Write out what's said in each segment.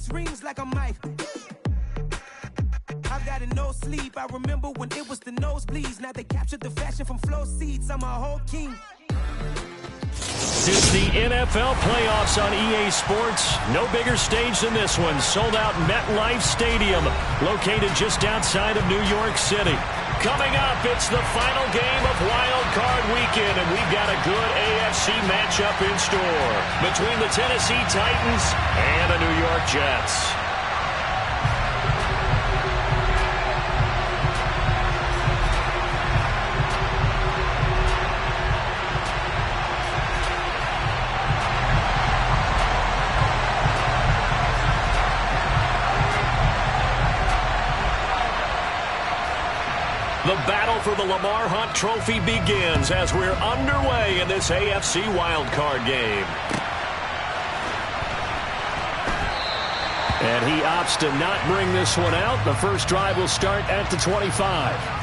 6 rings like a Mike. I've got a no sleep. I remember when it was the nosebleeds. Now they captured the fashion from flow seats. I'm a whole king. It's the NFL playoffs on EA Sports. No bigger stage than this one. Sold out MetLife Stadium, located just outside of New York City. Coming up, it's the final game of Wild Card Weekend, and we've got a good AFC matchup in store between the Tennessee Titans and the New York Jets. The battle for the Lamar Hunt Trophy begins as we're underway in this AFC wildcard game. And he opts to not bring this one out. The first drive will start at the 25.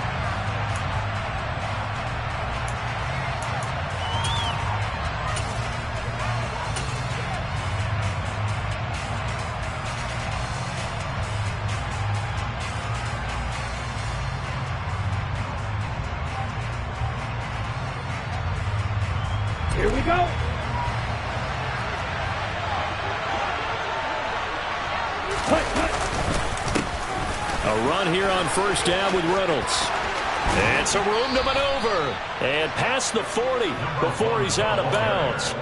Here we go. A run here on first down with Reynolds. And some room to maneuver. And past the 40 before he's out of bounds.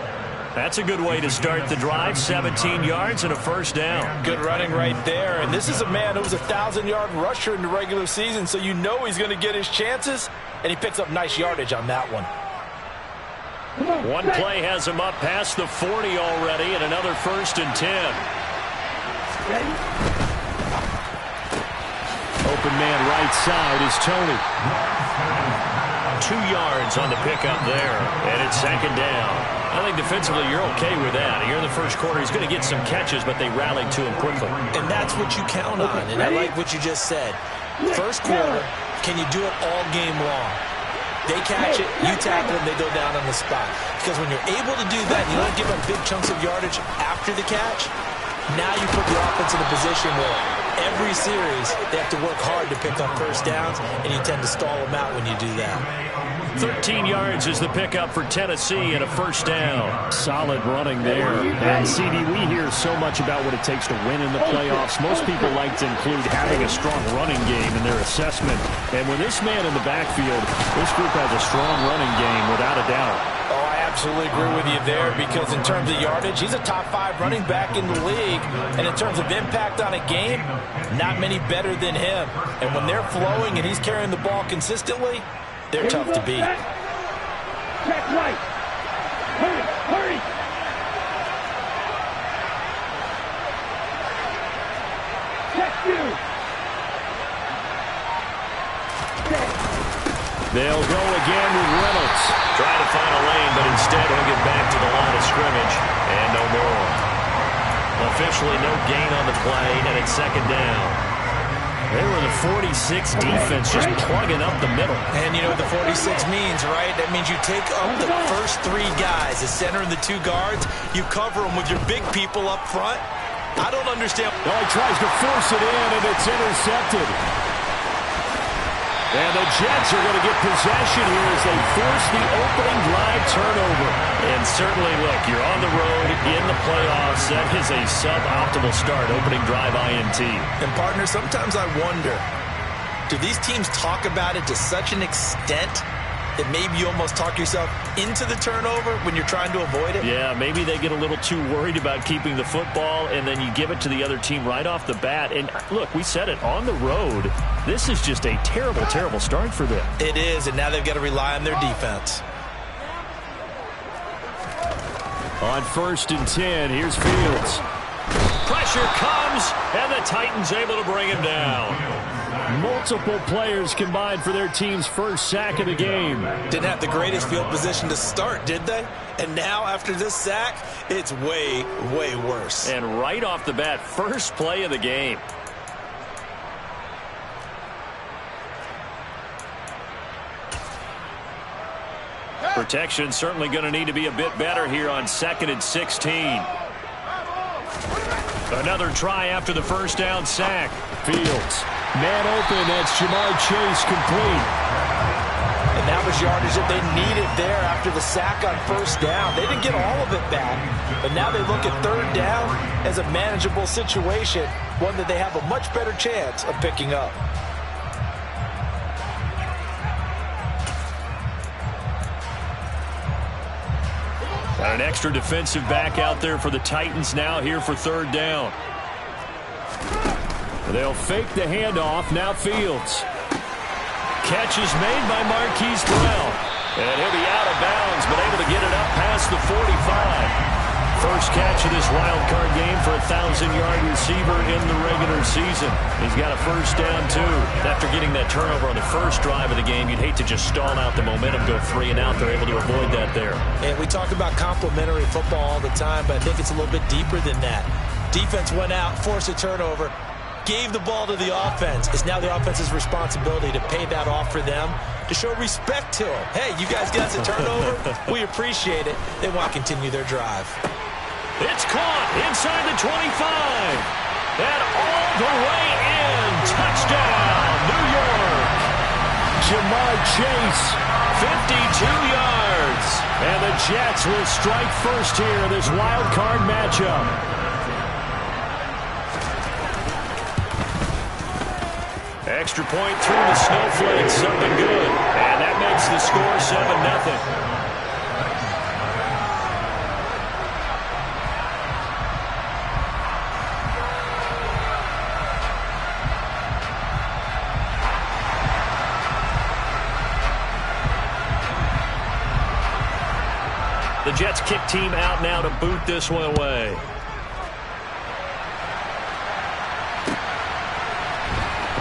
That's a good way to start the drive. 17 yards and a first down. Good running right there. And this is a man who was a 1,000-yard rusher in the regular season, so you know he's going to get his chances. And he picks up nice yardage on that one. One play has him up past the 40 already, and another 1st and 10. Open man right side is Tony. 2 yards on the pickup there, and it's 2nd down. I think defensively you're okay with that. Here in the first quarter, he's going to get some catches, but they rallied to him quickly. And that's what you count on, and I like what you just said. First quarter, can you do it all game long? They catch it, you tackle them, they go down on the spot. Because when you're able to do that, you don't give up big chunks of yardage after the catch, now you put the offense in a position where every series they have to work hard to pick up first downs, and you tend to stall them out when you do that. 13 yards is the pickup for Tennessee and a 1st down. Solid running there. And CD, we hear so much about what it takes to win in the playoffs. Most people like to include having a strong running game in their assessment. And when this man in the backfield, this group has a strong running game without a doubt. Oh, I absolutely agree with you there, because in terms of yardage, he's a top 5 running back in the league. And in terms of impact on a game, not many better than him. And when they're flowing and he's carrying the ball consistently, they're tough to beat. Check right. Hurry, hurry. Check you. They'll go again with Reynolds. Trying to find a lane, but instead he'll get back to the line of scrimmage. And no more. Officially no gain on the play, and it's 2nd down. They were the 46 defense just plugging up the middle. And you know what the 46 means, right? That means you take up the first 3 guys, the center and the 2 guards. You cover them with your big people up front. I don't understand. Oh, he tries to force it in, and it's intercepted. And the Jets are going to get possession here as they force the opening drive turnover. And certainly, look, you're on the road in the playoffs. That is a suboptimal start, opening drive INT. And, partner, sometimes I wonder, do these teams talk about it to such an extent that maybe you almost talk yourself into the turnover when you're trying to avoid it? Yeah, maybe they get a little too worried about keeping the football, and then you give it to the other team right off the bat. And, look, we said it, on the road, this is just a terrible, terrible start for them. It is, and now they've got to rely on their defense. On 1st and 10, here's Fields. Pressure comes, and the Titans able to bring him down. Multiple players combined for their team's first sack of the game. Didn't have the greatest field position to start, did they? And now, after this sack, it's way, way worse. And right off the bat, first play of the game. Protection certainly going to need to be a bit better here on 2nd and 16. Another try after the first down sack. Fields. Man open. That's Jamar Chase complete. And that was yardage that they needed there after the sack on first down. They didn't get all of it back, but now they look at third down as a manageable situation, one that they have a much better chance of picking up. Got an extra defensive back out there for the Titans now here for third down. They'll fake the handoff. Now Fields. Catch is made by Marquise Brown. And he'll be out of bounds, but able to get it up past the 45. First catch of this wild card game for a 1,000-yard receiver in the regular season. He's got a first down, too. After getting that turnover on the first drive of the game, you'd hate to just stall out the momentum, go 3 and out. They're able to avoid that there. And we talk about complementary football all the time, but I think it's a little bit deeper than that. Defense went out, forced a turnover, gave the ball to the offense. It's now the offense's responsibility to pay that off for them, to show respect to them. Hey, you guys got a turnover? We appreciate it. They want to continue their drive. It's caught inside the 25. And all the way in. Touchdown, New York. Jamar Chase, 52 yards. And the Jets will strike first here in this wild card matchup. Extra point through the snowflakes, something good. And that makes the score 7-0. The Jets kick team out now to boot this one away.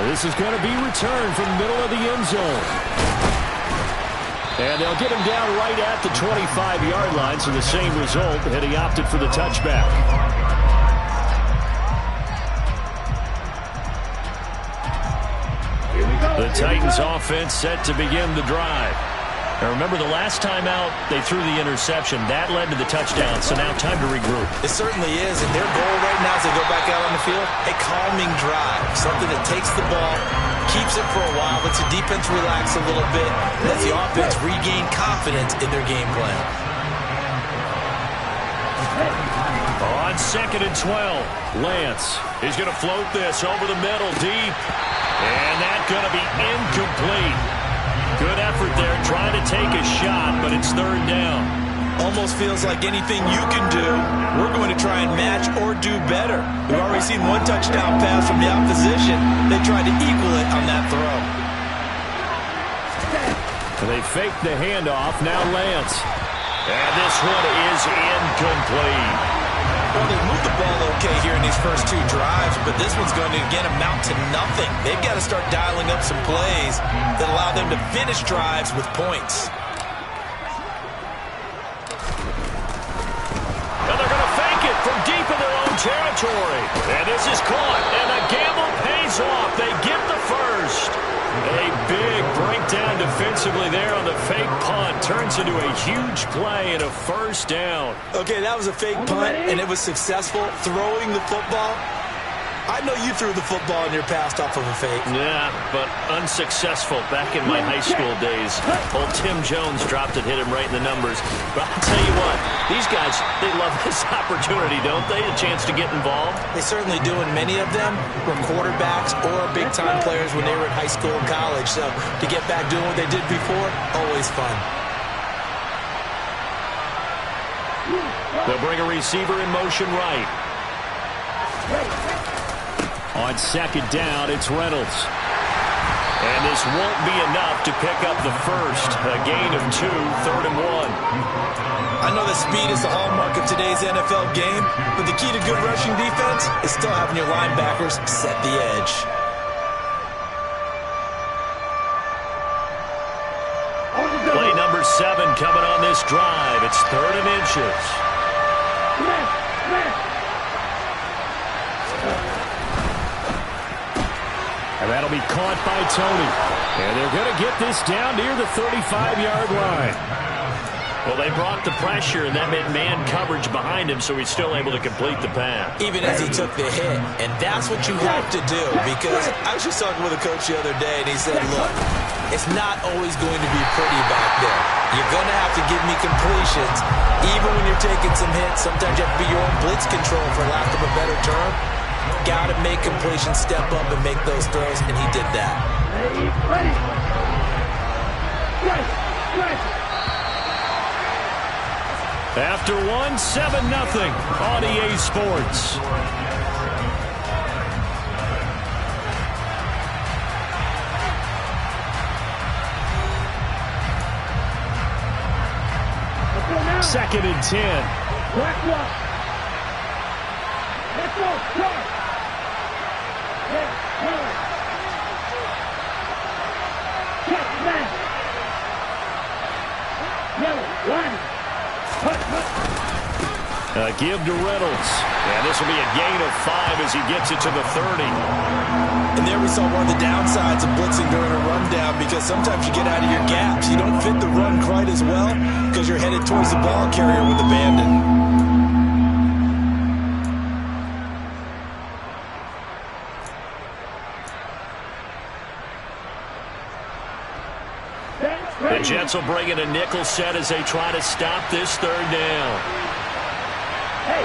This is going to be returned from the middle of the end zone. And they'll get him down right at the 25-yard line, so the same result, and he opted for the touchback. The Titans offense set to begin the drive. Now remember, the last time out, they threw the interception. That led to the touchdown, so now time to regroup. It certainly is, and their goal right now as they go back out on the field, a calming drive, something that takes the ball, keeps it for a while, lets the defense relax a little bit, lets the offense regain confidence in their game plan. On 2nd and 12, Lance is going to float this over the middle deep, and that's going to be incomplete. Good effort there, trying to take a shot, but it's third down. Almost feels like anything you can do, we're going to try and match or do better. We've already seen one touchdown pass from the opposition. They tried to equal it on that throw. They fake the handoff, now Lance. And this one is incomplete. Well, they moved the ball okay here in these first 2 drives, but this one's going to, again, amount to nothing. They've got to start dialing up some plays that allow them to finish drives with points. And they're going to fake it from deep in their own territory. And this is caught, and the gamble pays off. They get the first. A big breakdown defensively there on the fake punt. Turns into a huge play and a first down. Okay, that was a fake punt, and it was successful. Throwing the football, I know you threw the football in your past off of a fake. Yeah, but unsuccessful back in my high school days. Old Tim Jones dropped it, hit him right in the numbers. But I'll tell you what, these guys, they love this opportunity, don't they? A chance to get involved. They certainly do, and many of them were quarterbacks or big-time players when they were in high school and college. So to get back doing what they did before, always fun. They'll bring a receiver in motion right. On 2nd down, it's Reynolds. And this won't be enough to pick up the first. A gain of 2, 3rd and 1. I know that speed is the hallmark of today's NFL game, but the key to good rushing defense is still having your linebackers set the edge. Play number 7 coming on this drive. It's 3rd and inches. And that'll be caught by Tony. And they're going to get this down near the 35-yard line. Well, they brought the pressure, and that meant man coverage behind him, so he's still able to complete the pass. Even as he took the hit. And that's what you have to do, because I was just talking with a coach the other day, and he said, look, it's not always going to be pretty back there. You're going to have to give me completions. Even when you're taking some hits, sometimes you have to be your own blitz control, for lack of a better term. Got to make completions, step up, and make those throws, and he did that. Ready. Strike. After one, 7-0 on EA Sports. Second and 10. Let's go. Start. Check, man. Yellow, line. Give to Reynolds. And this will be a gain of 5 as he gets it to the 30. And there we saw one of the downsides of blitzing during a rundown, because sometimes you get out of your gaps. You don't fit the run quite as well because you're headed towards the ball carrier with the bandit. The Jets will bring in a nickel set as they try to stop this third down. Hey,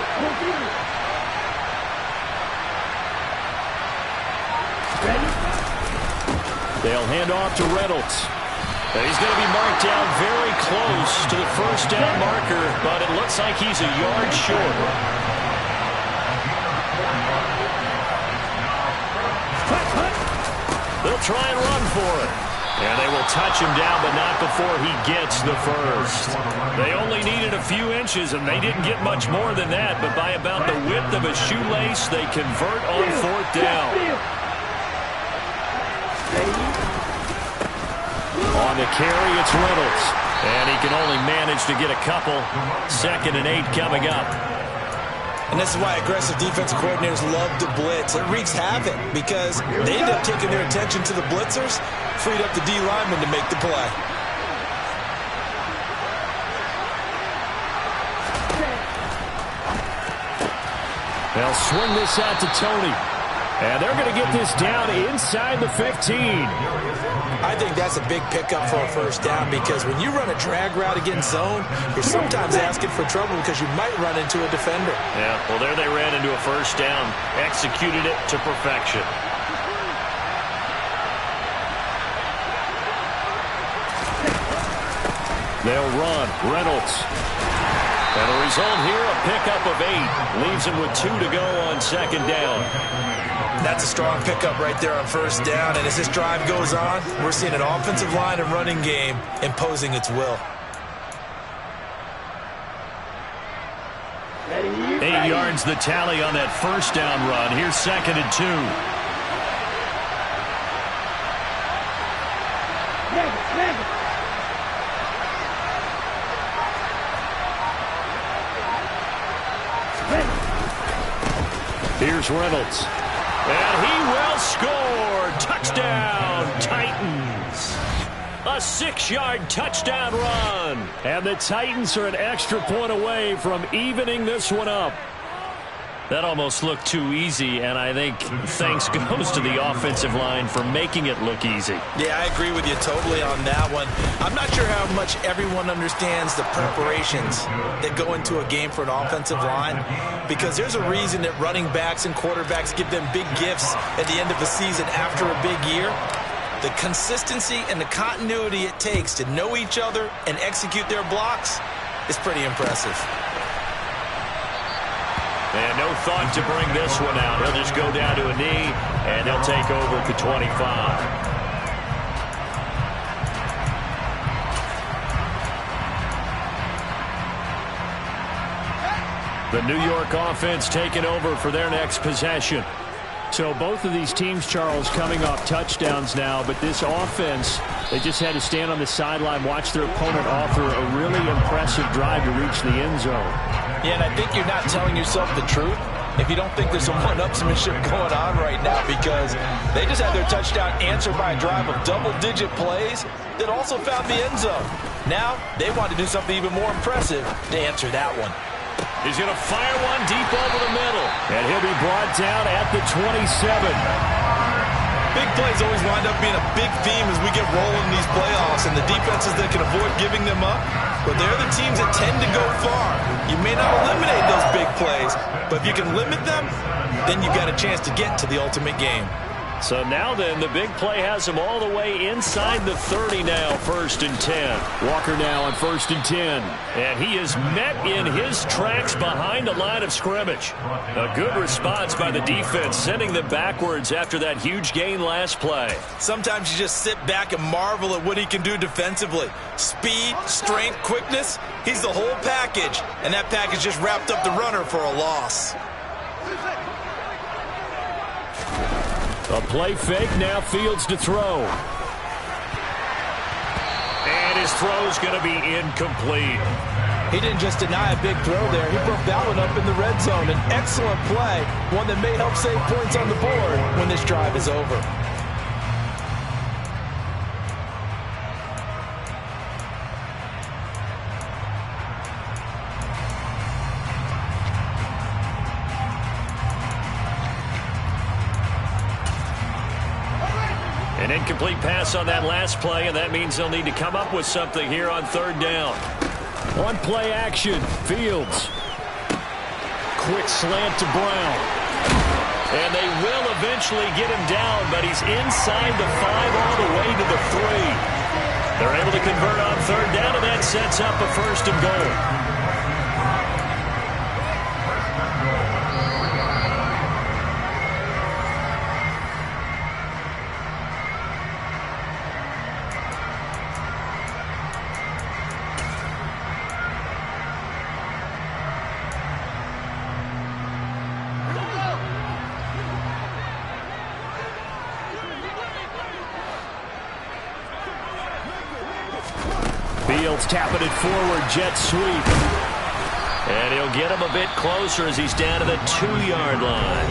they'll hand off to Reynolds. He's going to be marked down very close to the first down marker, but it looks like he's a yard short. They'll try and run for it. And they will touch him down, but not before he gets the first. They only needed a few inches, and they didn't get much more than that. But by about the width of a shoelace, they convert on fourth down. On the carry, it's Reynolds. And he can only manage to get a couple. 2nd and 8 coming up. And this is why aggressive defensive coordinators love to blitz. It wreaks havoc because they end up taking their attention to the blitzers, freed up the D lineman to make the play. They'll swing this out to Tony. And they're going to get this down inside the 15. I think that's a big pickup for a first down, because when you run a drag route against zone, you're sometimes asking for trouble because you might run into a defender. Yeah, well, there they ran into a first down. Executed it to perfection. They'll run. Reynolds. And the result here, a pickup of 8. Leaves him with 2 to go on 2nd down. That's a strong pickup right there on first down. And as this drive goes on, we're seeing an offensive line and running game imposing its will. 8 yards the tally on that first down run. Here's 2nd and 2. Here's Reynolds. And he will score. Touchdown, Titans. A 6-yard touchdown run. And the Titans are an extra point away from evening this one up. That almost looked too easy, and I think thanks goes to the offensive line for making it look easy. Yeah, I agree with you totally on that one. I'm not sure how much everyone understands the preparations that go into a game for an offensive line, because there's a reason that running backs and quarterbacks give them big gifts at the end of a season after a big year. The consistency and the continuity it takes to know each other and execute their blocks is pretty impressive. And no thought to bring this one out. He'll just go down to a knee, and they'll take over at the 25. The New York offense taking over for their next possession. So both of these teams, Charles, coming off touchdowns now, but this offense, they just had to stand on the sideline, watch their opponent offer a really impressive drive to reach the end zone. Yeah, and I think you're not telling yourself the truth if you don't think there's some one-upsmanship going on right now, because they just had their touchdown answered by a drive of double-digit plays that also found the end zone. Now they want to do something even more impressive to answer that one. He's going to fire one deep over the middle. And he'll be brought down at the 27. Big plays always wind up being a big theme as we get rolling in these playoffs, and the defenses that can avoid giving them up, but they're the teams that tend to go far. You may not eliminate those big plays, but if you can limit them, then you've got a chance to get to the ultimate game. So now then, the big play has him all the way inside the 30 now, 1st and 10. Walker now on 1st and 10. And he is met in his tracks behind the line of scrimmage. A good response by the defense, sending them backwards after that huge gain last play. Sometimes you just sit back and marvel at what he can do defensively. Speed, strength, quickness, he's the whole package. And that package just wrapped up the runner for a loss. A play fake, now Fields to throw. And his throw's going to be incomplete. He didn't just deny a big throw there. He broke that one up in the red zone. An excellent play, one that may help save points on the board when this drive is over. An incomplete pass on that last play, and that means they'll need to come up with something here on 3rd down. On play action, Fields. Quick slant to Brown. And they will eventually get him down, but he's inside the 5 all the way to the 3. They're able to convert on 3rd down, and that sets up a 1st and goal. Fields tapping it forward, jet sweep. And he'll get him a bit closer as he's down to the 2-yard line.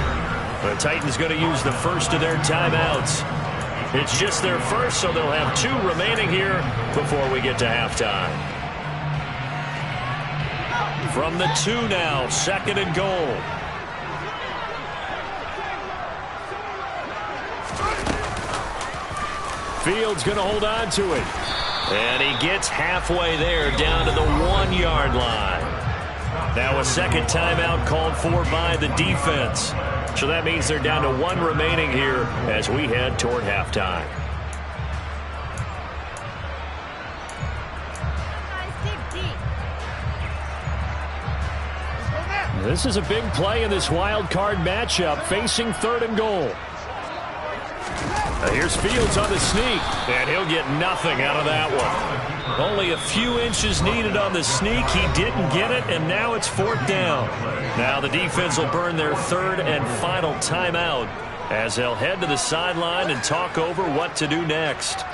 The Titans going to use the first of their timeouts. It's just their first, so they'll have 2 remaining here before we get to halftime. From the 2 now, 2nd and goal. Fields going to hold on to it. And he gets halfway there, down to the 1-yard line. Now a 2nd timeout called for by the defense. So that means they're down to 1 remaining here as we head toward halftime. This is a big play in this wild card matchup, facing 3rd and goal. Here's Fields on the sneak, and he'll get nothing out of that one. Only a few inches needed on the sneak. He didn't get it, and now it's 4th down. Now the defense will burn their 3rd and final timeout as they'll head to the sideline and talk over what to do next.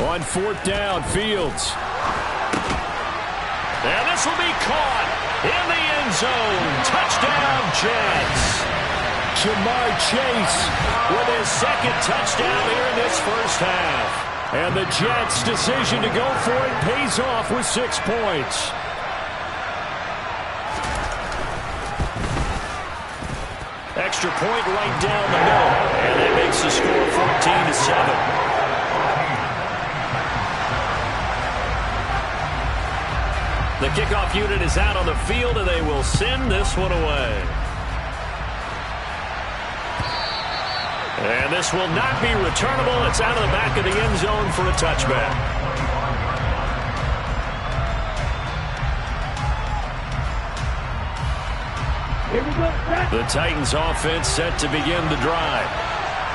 On 4th down, Fields. And this will be caught in the end zone. Touchdown, Jets. Jamar Chase with his 2nd touchdown here in this first half. And the Jets' decision to go for it pays off with 6 points. Extra point right down the middle. And that makes the score 14-7. The kickoff unit is out on the field, and they will send this one away. And this will not be returnable. It's out of the back of the end zone for a touchback. Here we go. The Titans offense set to begin the drive.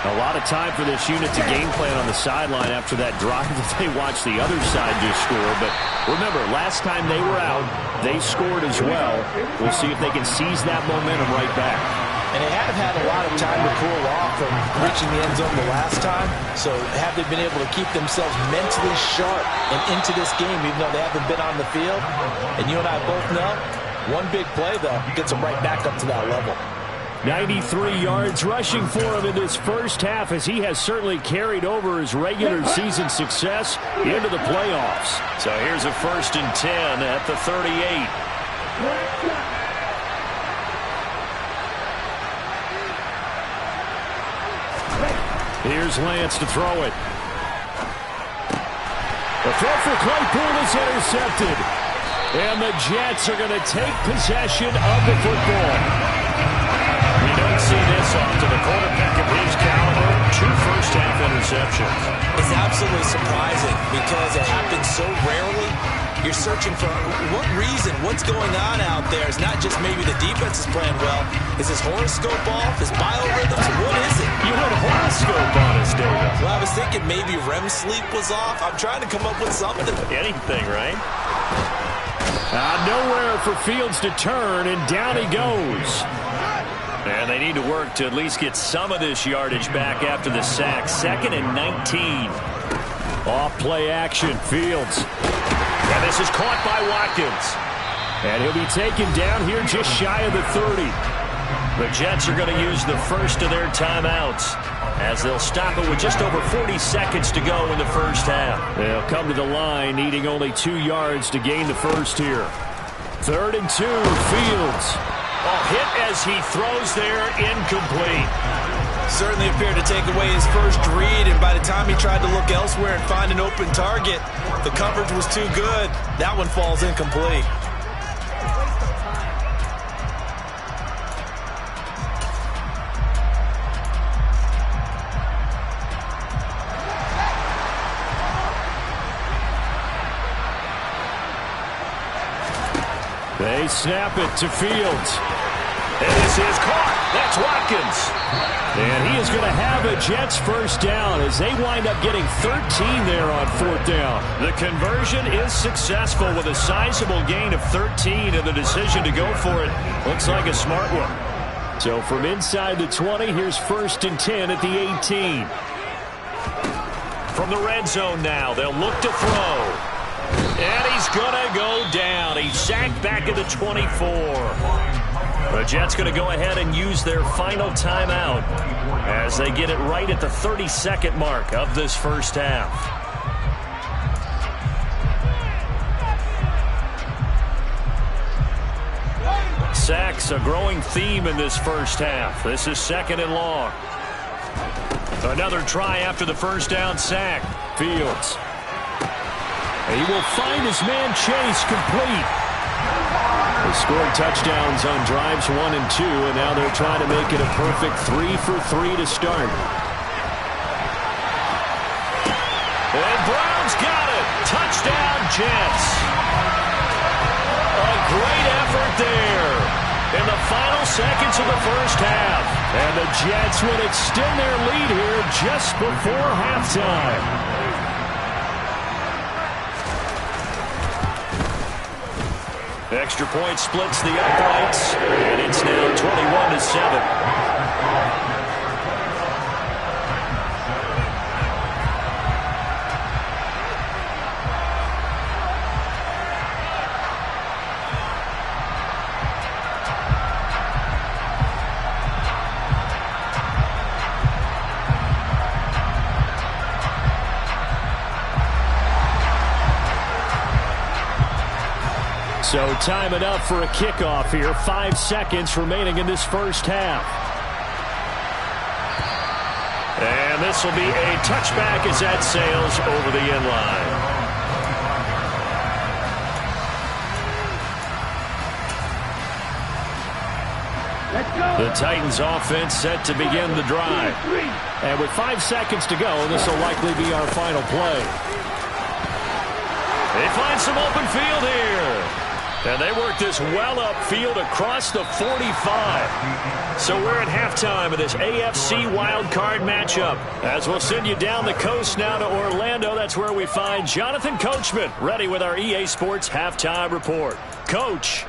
A lot of time for this unit to game plan on the sideline after that drive that they watched the other side just score. But remember, last time they were out, they scored as well. We'll see if they can seize that momentum right back. And they have had a lot of time to cool off from reaching the end zone the last time. So have they been able to keep themselves mentally sharp and into this game, even though they haven't been on the field? And you and I both know, one big play, though, gets them right back up to that level. 93 yards rushing for him in this first half, as he has certainly carried over his regular season success into the playoffs. So here's a 1st and 10 at the 38. Here's Lance to throw it. The throw for Claypool is intercepted. And the Jets are going to take possession of the football. You don't see this often. A quarterback of his caliber, 2 first-half interceptions. It's absolutely surprising because it happens so rarely. You're searching for what reason, what's going on out there. It's not just maybe the defense is playing well. Is his horoscope off? His biorhythms? What is it? You had a horoscope on us, David. Well, I was thinking maybe REM sleep was off. I'm trying to come up with something. Anything, right? Nowhere for Fields to turn, and down he goes. And they need to work to at least get some of this yardage back after the sack. 2nd and 19. Off play action, Fields. And this is caught by Watkins. And he'll be taken down here just shy of the 30. The Jets are going to use the first of their timeouts, as they'll stop it with just over 40 seconds to go in the first half. They'll come to the line, needing only 2 yards to gain the first here. 3rd and 2, Fields. Hit as he throws there, incomplete. Certainly appeared to take away his first read, and by the time he tried to look elsewhere and find an open target, the coverage was too good. That one falls incomplete. They snap it to Fields. And this is caught. That's Watkins. And he is going to have a Jets first down as they wind up getting 13 there on 4th down. The conversion is successful with a sizable gain of 13, and the decision to go for it looks like a smart one. So from inside the 20, here's 1st and 10 at the 18. From the red zone now, they'll look to throw. And he's going to go down. He's sacked back at the 24. The Jets going to go ahead and use their final timeout as they get it right at the 32nd mark of this first half. Sacks, a growing theme in this first half. This is 2nd and long. Another try after the first down sack. Fields. He will find his man Chase complete. They scored touchdowns on drives 1 and 2, and now they're trying to make it a perfect 3 for 3 to start. And Brown's got it. Touchdown, Jets. A great effort there in the final seconds of the first half. And the Jets will extend their lead here just before halftime. Extra point splits the uprights, and it's now 21-7. So time enough for a kickoff here. 5 seconds remaining in this first half. And this will be a touchback as that sails over the end line. The Titans offense set to begin the drive. And with 5 seconds to go, this will likely be our final play. They find some open field here. And they work this well upfield across the 45. So we're at halftime of this AFC wildcard matchup. As we'll send you down the coast now to Orlando, that's where we find Jonathan Coachman ready with our EA Sports halftime report. Coach.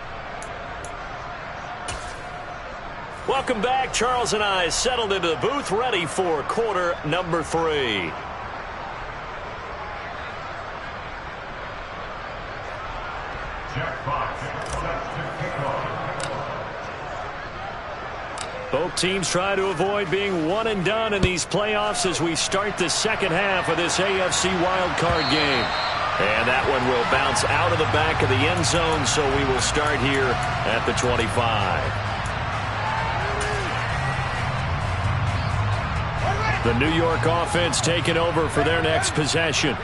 Welcome back. Charles and I settled into the booth, ready for quarter number 3. Both teams try to avoid being one and done in these playoffs as we start the second half of this AFC wildcard game. And that one will bounce out of the back of the end zone, so we will start here at the 25. The New York offense taking over for their next possession.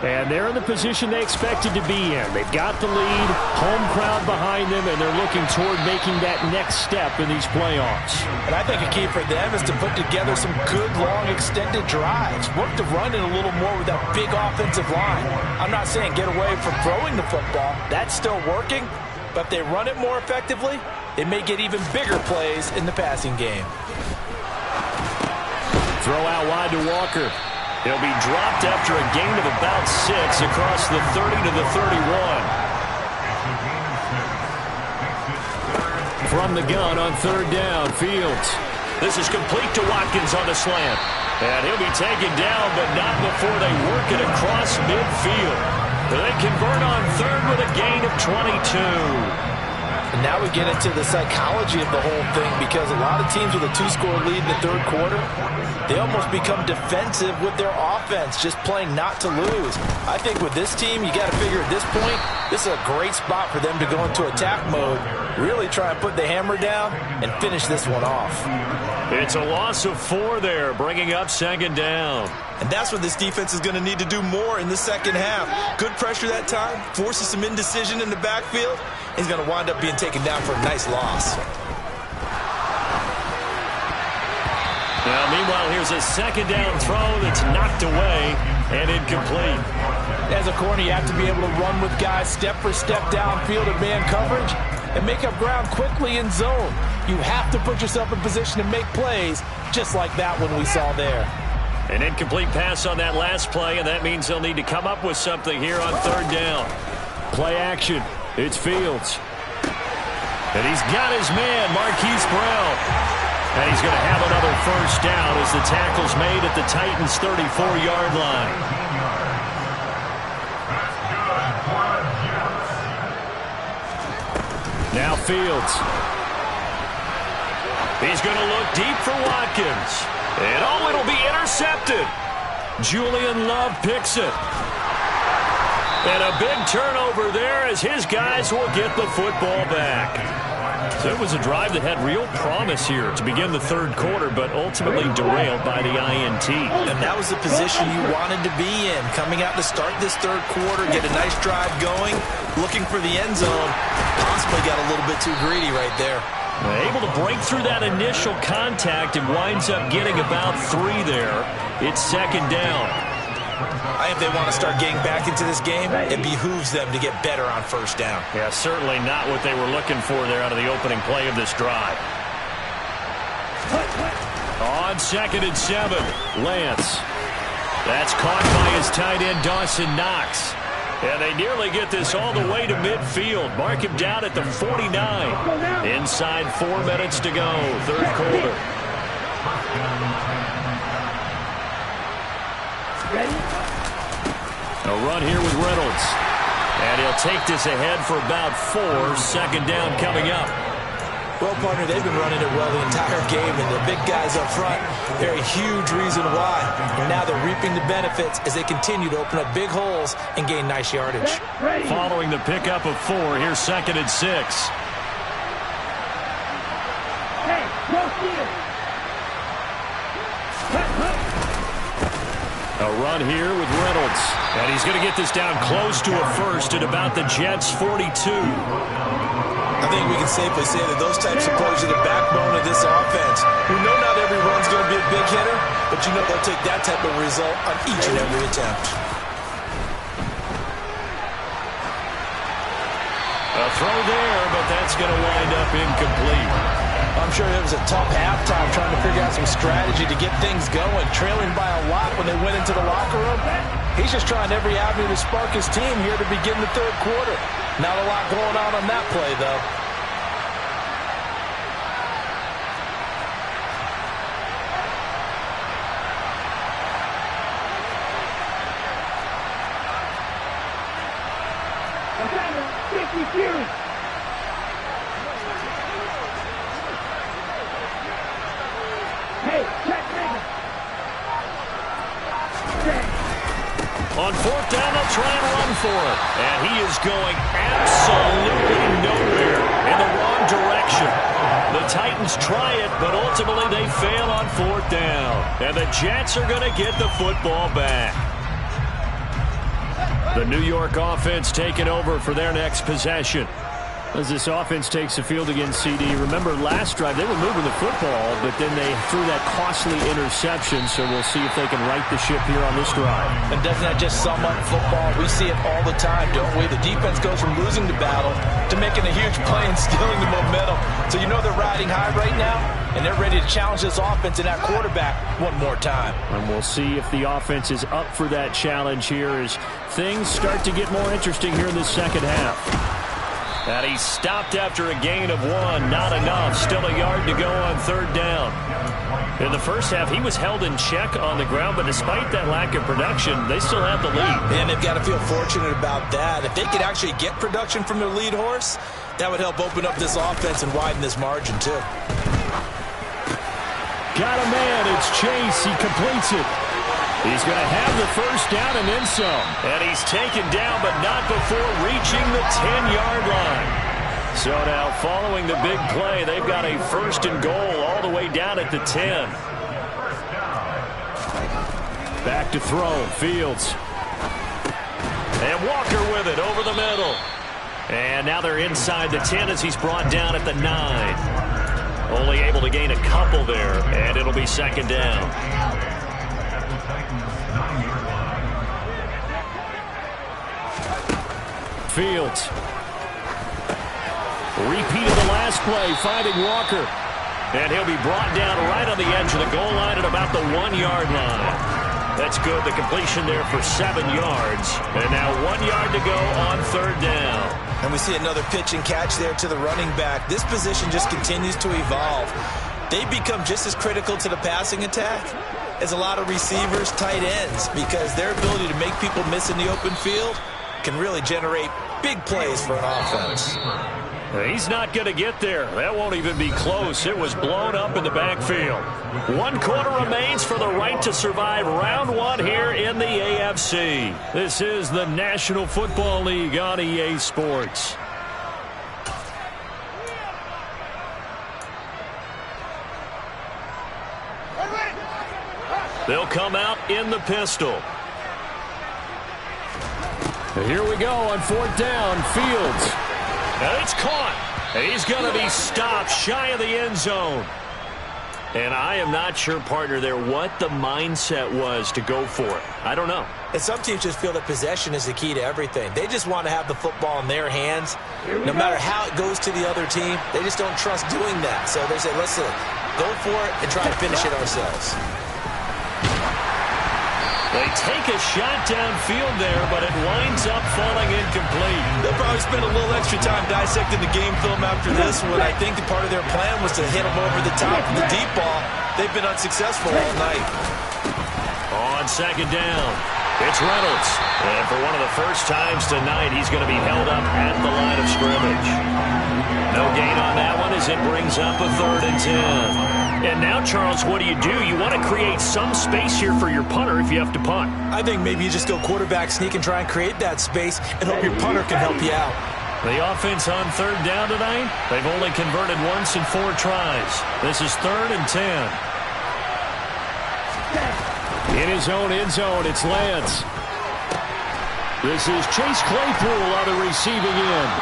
And they're in the position they expected to be in. They've got the lead, home crowd behind them, and they're looking toward making that next step in these playoffs. And I think a key for them is to put together some good, long, extended drives. Work the run in a little more with that big offensive line. I'm not saying get away from throwing the football. That's still working. But if they run it more effectively, they may get even bigger plays in the passing game. Throw out wide to Walker. He'll be dropped after a gain of about 6 across the 30 to the 31. From the gun on 3rd down, Fields. This is complete to Watkins on the slant. And he'll be taken down, but not before they work it across midfield. They convert on 3rd with a gain of 22. And now we get into the psychology of the whole thing, because a lot of teams with a 2-score lead in the 3rd quarter, they almost become defensive with their offense, just playing not to lose. I think with this team, you got to figure at this point, this is a great spot for them to go into attack mode, really try and put the hammer down and finish this one off. It's a loss of 4 there, bringing up 2nd down. And that's what this defense is going to need to do more in the second half. Good pressure that time, forces some indecision in the backfield. He's going to wind up being taken down for a nice loss. Now, meanwhile, here's a 2nd down throw that's knocked away and incomplete. As a corner, you have to be able to run with guys step for step downfield in man coverage and make up ground quickly in zone. You have to put yourself in position to make plays, just like that one we saw there. An incomplete pass on that last play, and that means they'll need to come up with something here on 3rd down. Play action. It's Fields. And he's got his man, Marquise Brown. And he's going to have another 1st down as the tackle's made at the Titans' 34-yard line. Now Fields. He's going to look deep for Watkins. And oh, it'll be intercepted. Julian Love picks it. And a big turnover there as his guys will get the football back. So it was a drive that had real promise here to begin the 3rd quarter, but ultimately derailed by the INT. And that was the position you wanted to be in. Coming out to start this 3rd quarter, get a nice drive going, looking for the end zone. Possibly got a little bit too greedy right there. Able to break through that initial contact and winds up getting about 3 there. It's 2nd down. I think they want to start getting back into this game. It behooves them to get better on 1st down. Yeah, certainly not what they were looking for there out of the opening play of this drive. On 2nd and 7, Lance. That's caught by his tight end, Dawson Knox. And they nearly get this all the way to midfield. Mark him down at the 49. Inside 4 minutes to go, 3rd quarter. A run here with Reynolds. And he'll take this ahead for about 4. 2nd down coming up. Well, partner, they've been running it well the entire game, and the big guys up front, they're a huge reason why. And now they're reaping the benefits as they continue to open up big holes and gain nice yardage. Following the pickup of 4, here's 2nd and 6. A run here with Reynolds. And he's going to get this down close to a 1st at about the Jets' 42. I think we can safely say that those types of plays are the backbone of this offense. We know not every run's going to be a big hitter, but you know they'll take that type of result on each and every attempt. A throw there, but that's going to wind up incomplete. I'm sure it was a tough halftime trying to figure out some strategy to get things going, trailing by a lot when they went into the locker room. He's just trying every avenue to spark his team here to begin the 3rd quarter. Not a lot going on that play, though. Fury. Hey, check nigga. On fourth down, they'll try and run for it. And he is going absolutely nowhere in the wrong direction. The Titans try it, but ultimately they fail on fourth down. And the Jets are going to get the football back. The New York offense taking over for their next possession. As this offense takes the field against CD, remember last drive they were moving the football, but then they threw that costly interception, so we'll see if they can right the ship here on this drive. And doesn't that just sum up football? We see it all the time, don't we? The defense goes from losing the battle to making a huge play and stealing the momentum. So you know they're riding high right now, and they're ready to challenge this offense and that quarterback one more time. And we'll see if the offense is up for that challenge here as things start to get more interesting here in the second half. And he stopped after a gain of 1. Not enough. Still a yard to go on third down. In the first half, he was held in check on the ground, but despite that lack of production, they still have the lead. And they've got to feel fortunate about that. If they could actually get production from their lead horse, that would help open up this offense and widen this margin, too. Got a man. It's Chase. He completes it. He's going to have the first down and then some. And he's taken down, but not before reaching the 10-yard line. So now, following the big play, they've got a first and goal all the way down at the 10. Back to throw. Fields. And Walker with it over the middle. And now they're inside the 10 as he's brought down at the 9. Only able to gain a couple there, and it'll be second down. Fields. Repeated the last play, finding Walker. And he'll be brought down right on the edge of the goal line at about the 1-yard line. That's good. The completion there for 7 yards. And now 1 yard to go on third down. And we see another pitch and catch there to the running back. This position just continues to evolve. They become just as critical to the passing attack as a lot of receivers, tight ends, because their ability to make people miss in the open field can really generate big plays for an offense. He's not going to get there. That won't even be close. It was blown up in the backfield. 1 quarter remains for the right to survive round 1 here in the AFC. This is the National Football League on EA Sports. They'll come out in the pistol. Here we go on fourth down. Fields. And it's caught. He's going to be stopped shy of the end zone. And I am not sure, partner, there what the mindset was to go for it. I don't know. And some teams just feel that possession is the key to everything. They just want to have the football in their hands. No matter how it goes to the other team, they just don't trust doing that. So they say, listen, go for it and try to finish it ourselves. They take a shot downfield there, but it winds up falling incomplete. They'll probably spend a little extra time dissecting the game film after this one. I think the part of their plan was to hit them over the top of the deep ball. They've been unsuccessful all night. On second down, it's Reynolds. And for one of the first times tonight, he's going to be held up at the line of scrimmage. No gain on that one as it brings up a 3rd and 10. And now, Charles, what do? You want to create some space here for your punter if you have to punt. I think maybe you just go quarterback sneak and try and create that space and hope your punter can help you out. The offense on third down tonight, they've only converted once in 4 tries. This is 3rd and 10. In his own end zone, it's Lance. This is Chase Claypool on the receiving end.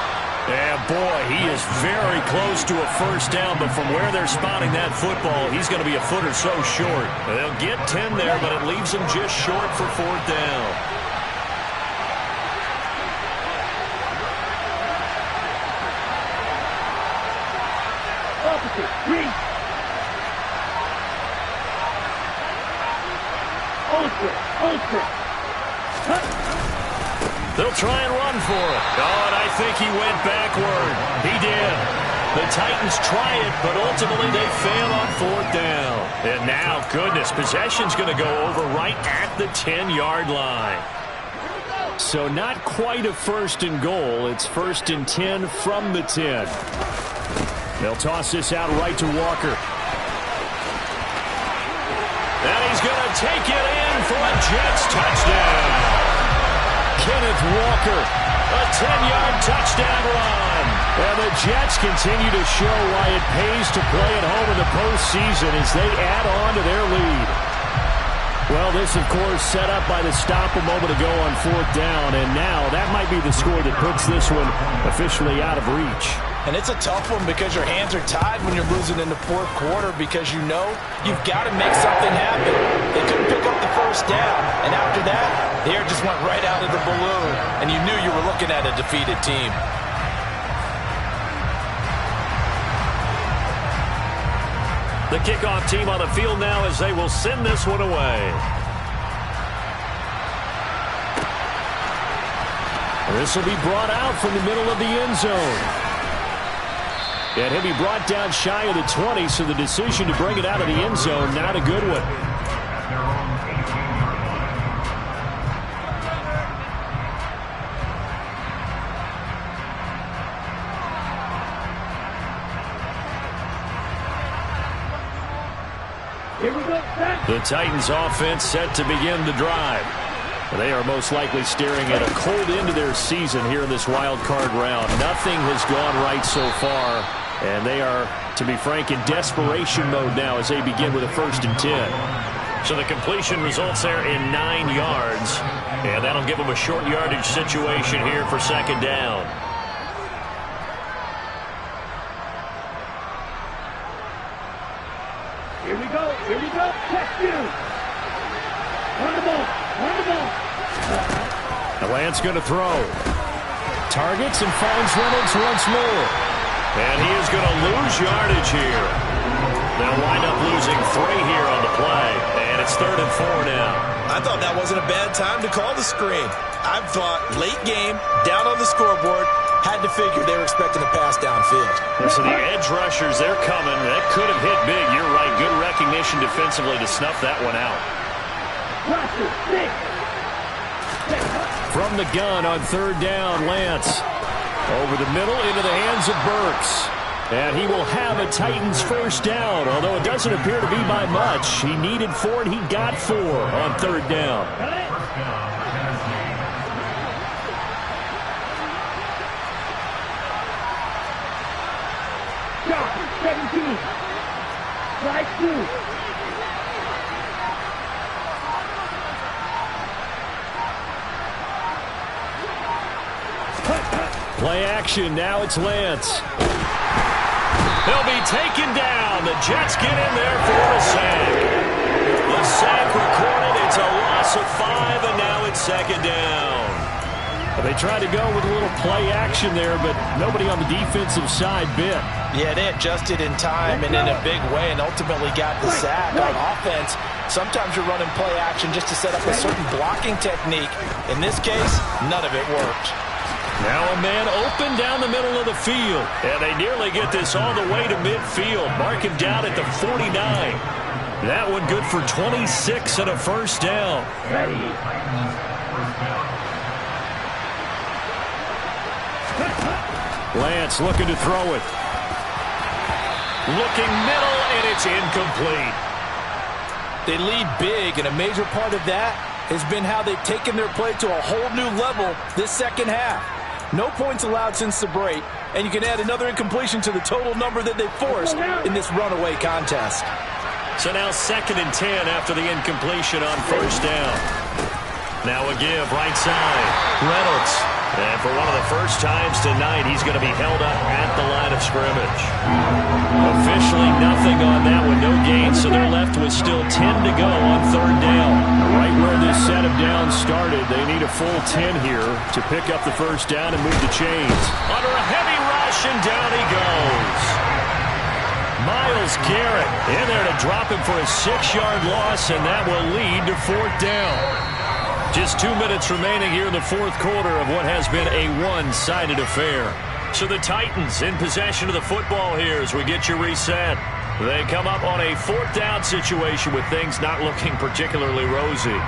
And boy, he is very close to a first down, but from where they're spotting that football, he's going to be a foot or so short. They'll get 10 there, but it leaves him just short for 4th down. Opposite, green. Ultra. They'll try and run for it. Oh, and I think he went backward. He did. The Titans try it, but ultimately they fail on 4th down. And now, goodness, possession's going to go over right at the 10-yard line. So not quite a 1st and goal. It's 1st and 10 from the 10. They'll toss this out right to Walker. And he's going to take it in for a Jets touchdown. Kenneth Walker, a 10-yard touchdown run. And the Jets continue to show why it pays to play at home in the postseason as they add on to their lead. Well, this, of course, set up by the stop a moment ago on 4th down, and now that might be the score that puts this one officially out of reach. And it's a tough one because your hands are tied when you're losing in the 4th quarter because you know you've got to make something happen. They couldn't pick up the 1st down, and after that, the air just went right out of the balloon, and you knew you were looking at a defeated team. The kickoff team on the field now as they will send this one away. This will be brought out from the middle of the end zone. And he'll be brought down shy of the 20, so the decision to bring it out of the end zone, not a good one. The Titans offense set to begin the drive. They are most likely staring at a cold end to their season here in this wild card round. Nothing has gone right so far, and they are, to be frank, in desperation mode now as they begin with a 1st and 10. So the completion results there in 9 yards, and that'll give them a short yardage situation here for 2nd down. Here we go. Catch you. Run the ball. Lance going to throw. Targets and finds Reynolds once more. And he is going to lose yardage here. They'll wind up losing 3 here on the play. And it's 3rd and 4 now. I thought that wasn't a bad time to call the screen. I thought late game, down on the scoreboard, had to figure they were expecting a pass downfield. So the edge rushers, they're coming. That could have hit big. You're right. Good recognition defensively to snuff that one out. From the gun on 3rd down, Lance. Over the middle into the hands of Burks. And he will have a Titans 1st down, although it doesn't appear to be by much. He needed 4, and he got 4 on 3rd down. Shot, 17. Strike 2. Play action. Now it's Lance. He'll be taken down. The Jets get in there for a sack. The sack recorded. It's a loss of 5, and now it's 2nd down. They tried to go with a little play action there, but nobody on the defensive side bit. Yeah, they adjusted in time and in a big way and ultimately got the sack. On offense, sometimes you're running play action just to set up a certain blocking technique. In this case, none of it worked. Now a man open down the middle of the field. And they nearly get this all the way to midfield. Mark him down at the 49. That one good for 26 and a 1st down. Lance looking to throw it. Looking middle, and it's incomplete. They lead big, and a major part of that has been how they've taken their play to a whole new level this 2nd half. No points allowed since the break, and you can add another incompletion to the total number that they forced in this runaway contest. So now 2nd and 10 after the incompletion on 1st down. Now a give right side. Reynolds. And for one of the first times tonight, he's going to be held up at the line of scrimmage. Officially nothing on that one, no gain, so they're left with still 10 to go on 3rd down. Right where this set of downs started, they need a full 10 here to pick up the 1st down and move the chains. Under a heavy rush, and down he goes. Myles Garrett in there to drop him for a 6-yard loss, and that will lead to 4th down. Just 2 minutes remaining here in the 4th quarter of what has been a one-sided affair. So the Titans in possession of the football here as we get you reset. They come up on a 4th down situation with things not looking particularly rosy.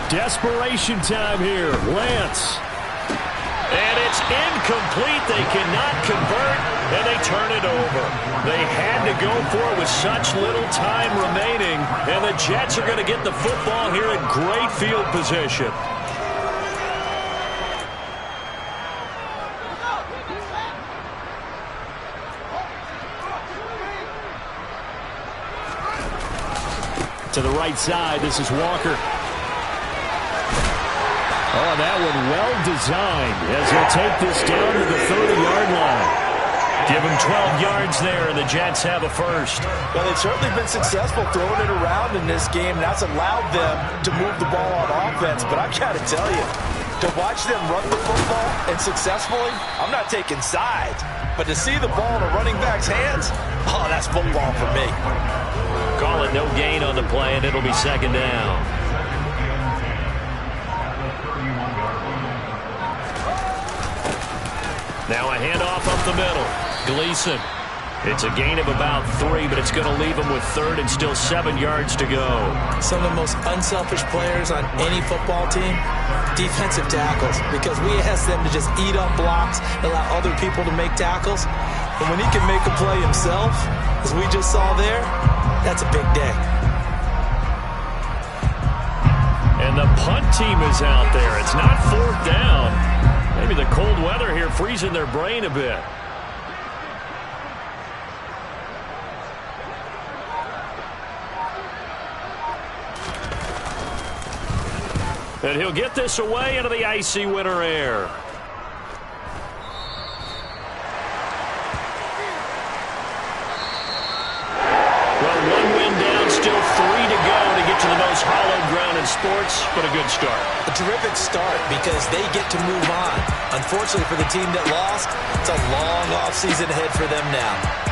Desperation time here. Lance. And it's incomplete. They cannot convert, and they turn it over. They had to go for it with such little time remaining, and the Jets are going to get the football here in great field position. To the right side, this is Walker. Oh, that one well designed as he'll take this down to the 30-yard line. Give him 12 yards there, and the Jets have a first. Well, they've certainly been successful throwing it around in this game. That's allowed them to move the ball on offense. But I've got to tell you, to watch them run the football and successfully, I'm not taking sides. But to see the ball in a running back's hands, oh, that's football for me. Call it no gain on the play, and it'll be second down. Now a handoff up the middle. Gleason. It's a gain of about 3, but it's going to leave him with third and still 7 yards to go. Some of the most unselfish players on any football team, defensive tackles, because we ask them to just eat up blocks, allow other people to make tackles. And when he can make a play himself, as we just saw there, that's a big day. And the punt team is out there. It's not fourth down. Maybe the cold weather here freezing their brain a bit. And he'll get this away into the icy winter air. Well, one win down, still 3 to go to get to the most hallowed ground in sports, but a good start. A terrific start because they get to move on. Unfortunately for the team that lost, it's a long offseason ahead for them now.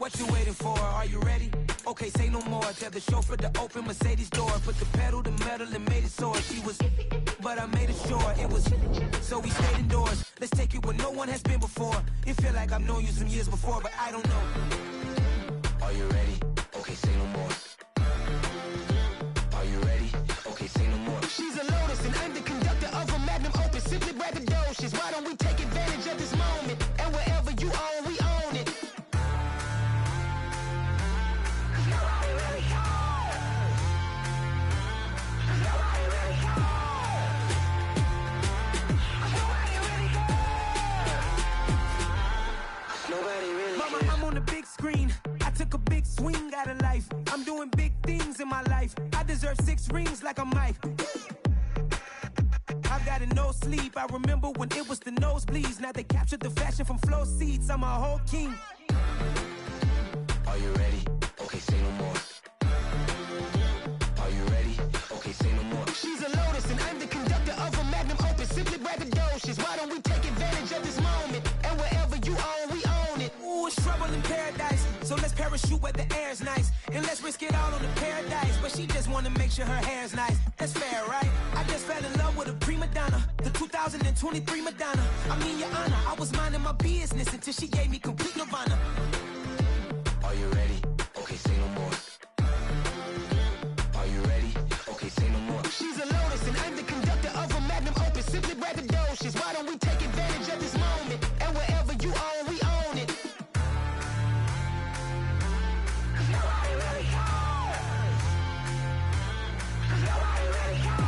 What you waiting for? Are you ready? Okay, say no more. Tell the chauffeur to open Mercedes door. Put the pedal to metal and made it soar. She was, but I made it sure it was. So we stayed indoors. Let's take it where no one has been before. It feel like I've known you some years before, but I don't know. Are you ready? Okay, say no more. Are you ready? Okay, say no more. She's a Lotus and I'm the conductor of a magnum opus. Simply braggadocious. Why don't we take advantage of this moment? And wherever you own, we own it. Mama, I'm on the big screen. I took a big swing out of life. I'm doing big things in my life. I deserve 6 rings like a Mike. I've got no sleep. I remember when it was the nosebleeds. Now they captured the fashion from flow seats. I'm a whole king. Are you ready? Okay, say no more. Are you ready? Okay, say no more. She's a Lotus and I'm the conductor of a magnum opus. Simply braggadocious. Why don't we take advantage of this moment? And wherever you own, we own it. Ooh, it's trouble in paradise. So let's parachute where the air's nice. And let's risk it all on the paradise. but she just wanna make sure her hair's nice. That's fair, right? I just fell in love with a prima donna, the 2023 Madonna. I mean, Your Honor, I was minding my business until she gave me complete nirvana. Are you ready? Okay, say no more. Are you ready? Okay, say no more. She's a lotus and I'm the conductor of a magnum opus. Simply braggadocious. Why don't we take advantage of this moment? And wherever you own, we own it. Cause nobody really cares. Cause nobody really cares.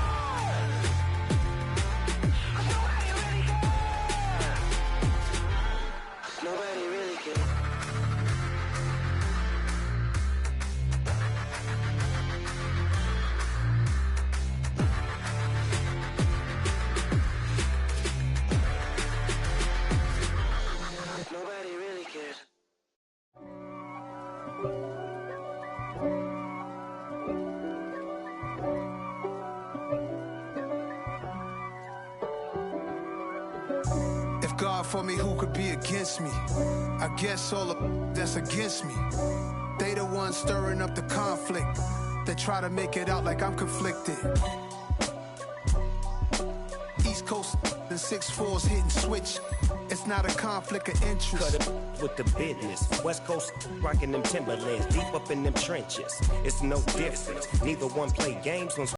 Cause nobody really cares. Cause nobody really cares. Nobody really cares. If God for me, who could be against me? I guess all the that's against me. They the ones stirring up the conflict. They try to make it out like I'm conflicted. East Coast and 6'4's hitting switch. It's not a conflict of interest. Cut it with the business. West Coast rocking them Timberlands deep up in them trenches. It's no difference. Neither one play games.